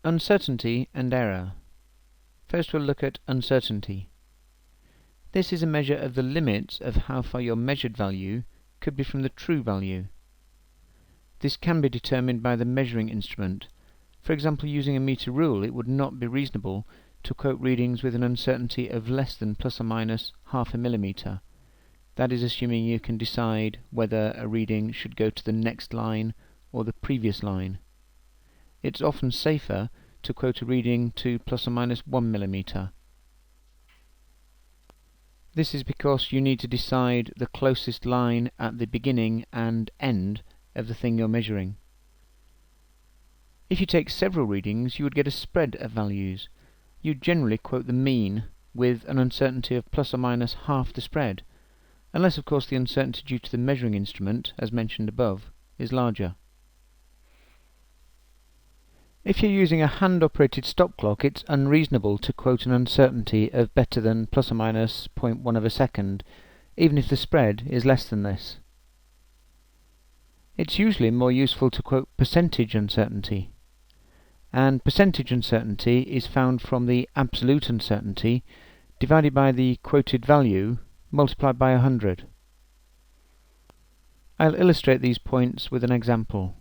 Uncertainty and error. First we'll look at uncertainty. This is a measure of the limits of how far your measured value could be from the true value. This can be determined by the measuring instrument. For example, using a meter rule, it would not be reasonable to quote readings with an uncertainty of less than plus or minus half a millimeter. That is assuming you can decide whether a reading should go to the next line or the previous line. It's often safer to quote a reading to plus or minus 1 millimeter. This is because you need to decide the closest line at the beginning and end of the thing you're measuring. If you take several readings, you would get a spread of values. You'd generally quote the mean with an uncertainty of plus or minus half the spread, unless of course the uncertainty due to the measuring instrument, as mentioned above, is larger. If you're using a hand-operated stop clock, it's unreasonable to quote an uncertainty of better than plus or minus 0.1 of a second, even if the spread is less than this. It's usually more useful to quote percentage uncertainty, and percentage uncertainty is found from the absolute uncertainty divided by the quoted value multiplied by 100. I'll illustrate these points with an example.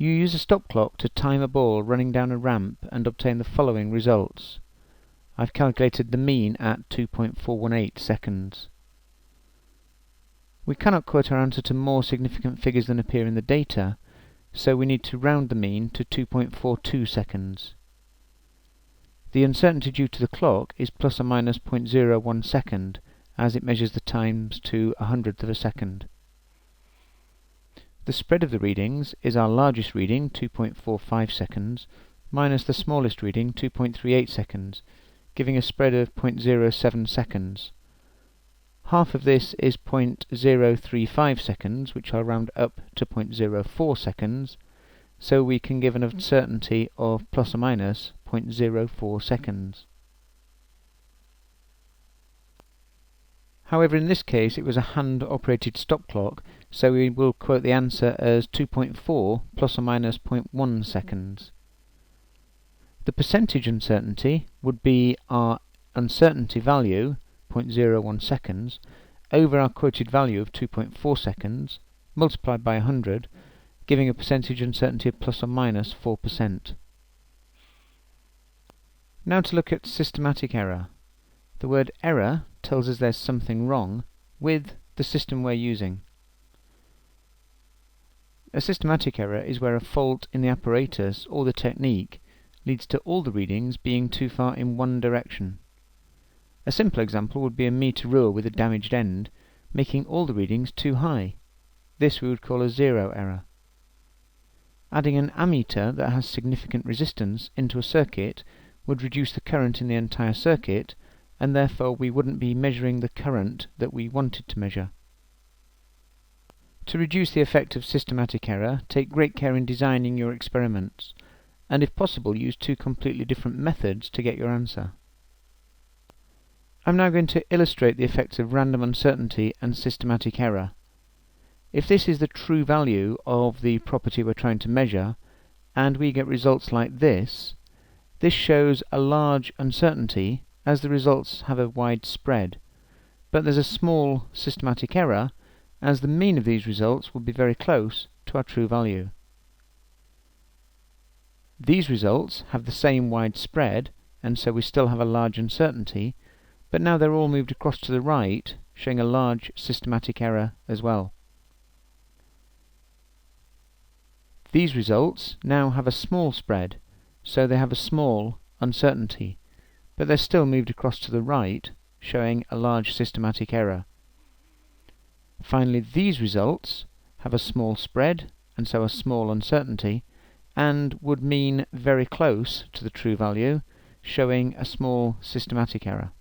You use a stop clock to time a ball running down a ramp and obtain the following results. I've calculated the mean at 2.418 seconds. We cannot quote our answer to more significant figures than appear in the data, so we need to round the mean to 2.42 seconds. The uncertainty due to the clock is plus or minus 0.01 second, as it measures the times to 100th of a second. The spread of the readings is our largest reading, 2.45 seconds, minus the smallest reading, 2.38 seconds, giving a spread of 0.07 seconds. Half of this is 0.035 seconds, which I'll round up to 0.04 seconds, so we can give an uncertainty of plus or minus 0.04 seconds. However, in this case it was a hand-operated stop clock, so we will quote the answer as 2.4 plus or minus 0.1 seconds. The percentage uncertainty would be our uncertainty value, 0.01 seconds, over our quoted value of 2.4 seconds, multiplied by 100, giving a percentage uncertainty of plus or minus 4%. Now to look at systematic error. The word error tells us there's something wrong with the system we're using. A systematic error is where a fault in the apparatus or the technique leads to all the readings being too far in one direction. A simple example would be a meter rule with a damaged end, making all the readings too high. This we would call a zero error. Adding an ammeter that has significant resistance into a circuit would reduce the current in the entire circuit, and therefore we wouldn't be measuring the current that we wanted to measure. To reduce the effect of systematic error, take great care in designing your experiments, and if possible use two completely different methods to get your answer. I'm now going to illustrate the effects of random uncertainty and systematic error. If this is the true value of the property we're trying to measure, and we get results like this, this shows a large uncertainty as the results have a wide spread, but there's a small systematic error as the mean of these results will be very close to our true value. These results have the same wide spread, and so we still have a large uncertainty, but now they're all moved across to the right, showing a large systematic error as well. These results now have a small spread, so they have a small uncertainty, but they're still moved across to the right, showing a large systematic error. Finally, these results have a small spread, and so a small uncertainty, and would mean very close to the true value, showing a small systematic error.